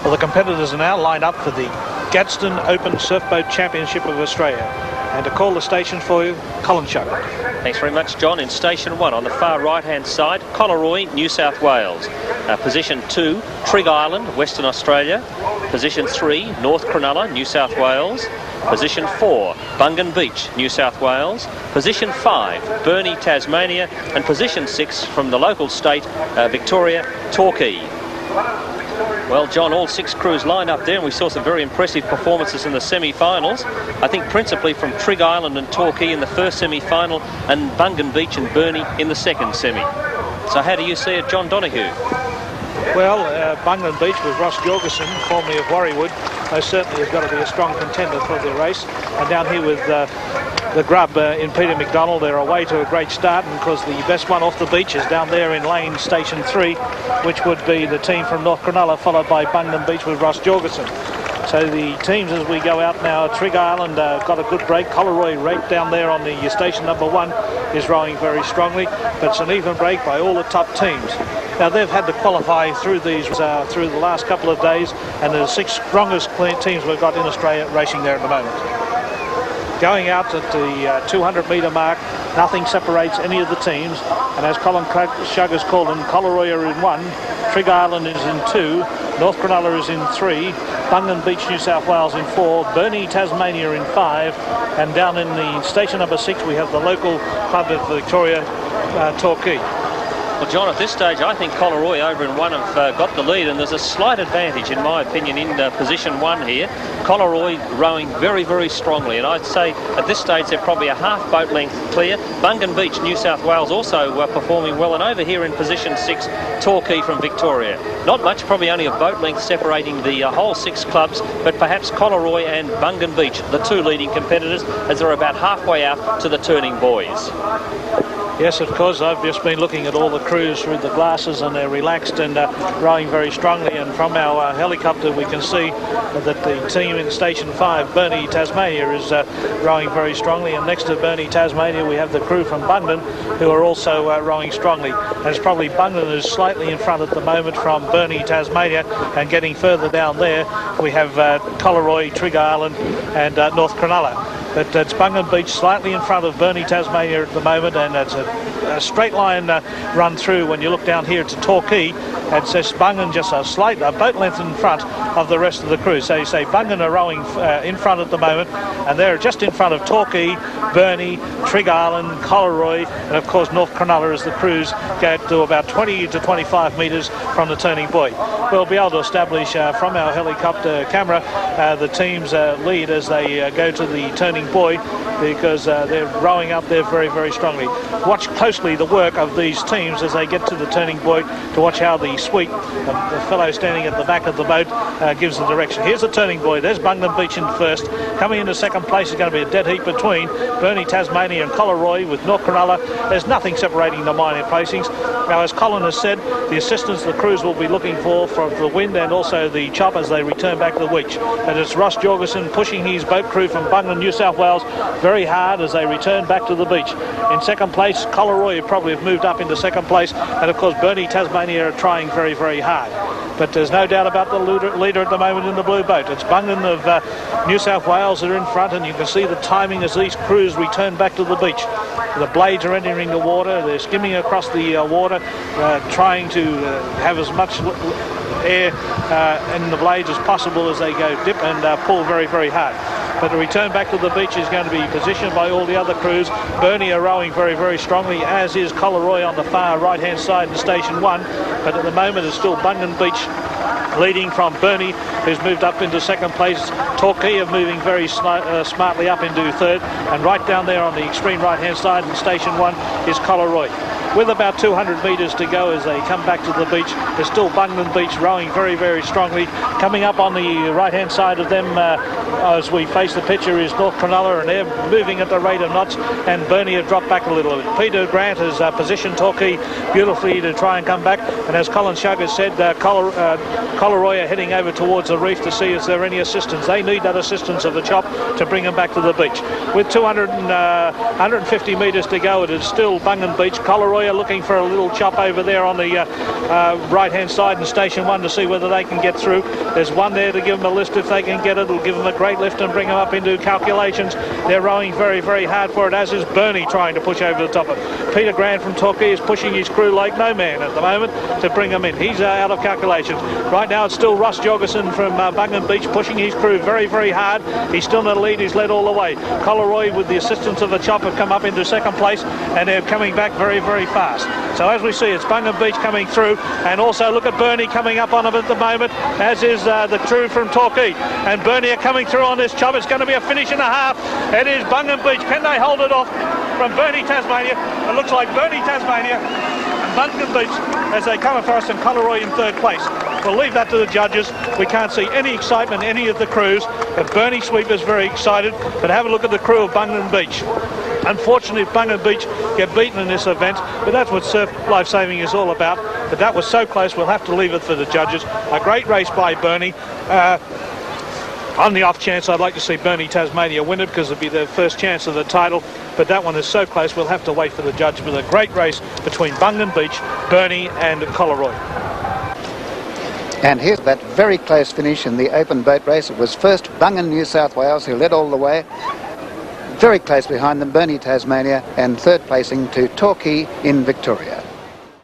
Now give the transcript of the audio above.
Well, the competitors are now lined up for the Gadsden Open Surfboat Championship of Australia. And to call the station for you, Colin Shugart. Thanks very much, John. In Station 1 on the far right-hand side, Collaroy, New South Wales. Position 2, Trigg Island, Western Australia. Position 3, North Cronulla, New South Wales. Position 4, Bungan Beach, New South Wales. Position 5, Burnie, Tasmania. And position 6 from the local state, Victoria, Torquay. Well, John, all 6 crews lined up there, and we saw some very impressive performances in the semi-finals. I think principally from Trigg Island and Torquay in the first semi-final, and Bungan Beach and Burnie in the second semi. So how do you see it, John Donoghue? Well, Bungan Beach with Ross Jorgensen, formerly of Warriewood, most certainly has got to be a strong contender for the race. And down here with the grub in Peter McDonald, they're away to a great start, and because the best one off the beach is down there in lane Station 3, which would be the team from North Cronulla, followed by Bungan Beach with Ross Jorgensen. So the teams as we go out now, Trigg Island got a good break. Collaroy right down there on the station number 1 is rowing very strongly, but it's an even break by all the top teams. Now they've had to qualify through these through the last couple of days, and the 6 strongest teams we've got in Australia racing there at the moment. Going out at the 200 metre mark, nothing separates any of the teams, and as Colin Shuggart's called them, Collaroy are in 1, Trigg Island is in 2, North Cronulla is in 3, Bungan Beach, New South Wales in 4, Burnie, Tasmania in 5, and down in the station number 6 we have the local club of Victoria, Torquay. Well, John, at this stage, I think Collaroy over in 1 have got the lead, and there's a slight advantage, in my opinion, in position 1 here. Collaroy rowing very, very strongly, and I'd say at this stage they're probably a half boat length clear. Bungan Beach, New South Wales, also performing well, and over here in position 6, Torquay from Victoria. Not much, probably only a boat length separating the whole 6 clubs, but perhaps Collaroy and Bungan Beach, the 2 leading competitors, as they're about halfway out to the turning buoys. Yes, of course, I've just been looking at all the crews through the glasses, and they're relaxed and rowing very strongly, and from our helicopter we can see that the team in Station 5, Burnie, Tasmania, is rowing very strongly, and next to Burnie, Tasmania we have the crew from Bungan who are also rowing strongly. And it's probably Bungan who's slightly in front at the moment from Burnie, Tasmania, and getting further down there we have Collaroy, Trigg Island and North Cronulla. But it's Bungan Beach slightly in front of Burnie, Tasmania at the moment, and it's a straight line run through. When you look down here to Torquay, it says Bungan just a boat length in front of the rest of the crew. So you say Bungan are rowing in front at the moment, and they're just in front of Torquay, Burnie, Trigg Island, Collaroy, and of course North Cronulla as the crews go to about 20 to 25 metres from the turning buoy. We'll be able to establish from our helicopter camera the team's lead as they go to the turning buoy, because they're rowing up there very, very strongly. Watch closely the work of these teams as they get to the turning buoy to watch how the sweep, the fellow standing at the back of the boat, gives the direction. Here's the turning buoy. There's Bungan Beach in first. Coming into second place is going to be a dead heat between Burnie, Tasmania and Collaroy with North Cronulla. There's nothing separating the minor placings. Now, as Colin has said, the assistance the crews will be looking for from the wind and also the chop as they return back to the beach. And it's Ross Jorgensen pushing his boat crew from Bungan, New South Wales, very hard as they return back to the beach. In second place, Collaroy probably have moved up into second place, and of course Burnie, Tasmania are trying very, very hard. But there's no doubt about the leader at the moment in the blue boat. It's Bungan of New South Wales that are in front, and you can see the timing as these crews return back to the beach. The blades are entering the water, they're skimming across the water, trying to have as much air in the blades as possible as they go dip and pull very, very hard. But the return back to the beach is going to be positioned by all the other crews. Burnie are rowing very, very strongly, as is Collaroy on the far right-hand side in Station 1. But at the moment it's still Bungan Beach leading from Burnie, who's moved up into second place. Torquay are moving very smartly up into third. And right down there on the extreme right-hand side in Station 1 is Collaroy. With about 200 metres to go as they come back to the beach, there's still Bungan Beach rowing very, very strongly. Coming up on the right-hand side of them as we face the picture is North Cronulla, and they're moving at the rate of knots, and Burnie have dropped back a little bit. Peter Grant has positioned Torquay beautifully to try and come back, and as Colin Shugart said, Collaroy are heading over towards the reef to see if there any assistance. They need that assistance of the chop to bring them back to the beach. With 150 metres to go, it is still Bungan Beach. Collaroy Colleroy are looking for a little chop over there on the right-hand side in Station 1 to see whether they can get through. There's one there to give them a lift if they can get it. It'll give them a great lift and bring them up into calculations. They're rowing very, very hard for it, as is Bernie trying to push over the top of it. Peter Grant from Torquay is pushing his crew like no man at the moment to bring them in. He's out of calculations. Right now it's still Ross Jorgensen from Bungan Beach pushing his crew very, very hard. He's still in the lead. He's led all the way. Colleroy, with the assistance of the chop, have come up into second place, and they're coming back very, very fast. So as we see, it's Bungan Beach coming through, and also look at Bernie coming up on them at the moment, as is the crew from Torquay. And Bernie are coming through on this chop. It's going to be a finish and a half. It is Bungan Beach. Can they hold it off from Bernie Tasmania? It looks like Bernie Tasmania and Bungan Beach as they come across, and Colleroy in third place. We'll leave that to the judges. We can't see any excitement in any of the crews. But Bernie Sweeper's very excited. But have a look at the crew of Bungan Beach. Unfortunately, Bungan Beach get beaten in this event, but that's what surf lifesaving is all about. But that was so close, we'll have to leave it for the judges. A great race by Bernie. On the off chance, I'd like to see Bernie Tasmania win it because it'll be their first chance of the title. But that one is so close, we'll have to wait for the judgment. A great race between Bungan Beach, Bernie and Colleroy. And here's that very close finish in the open boat race. It was first Bungan, New South Wales, who led all the way. Very close behind them, Bernie Tasmania, and third placing to Torquay in Victoria.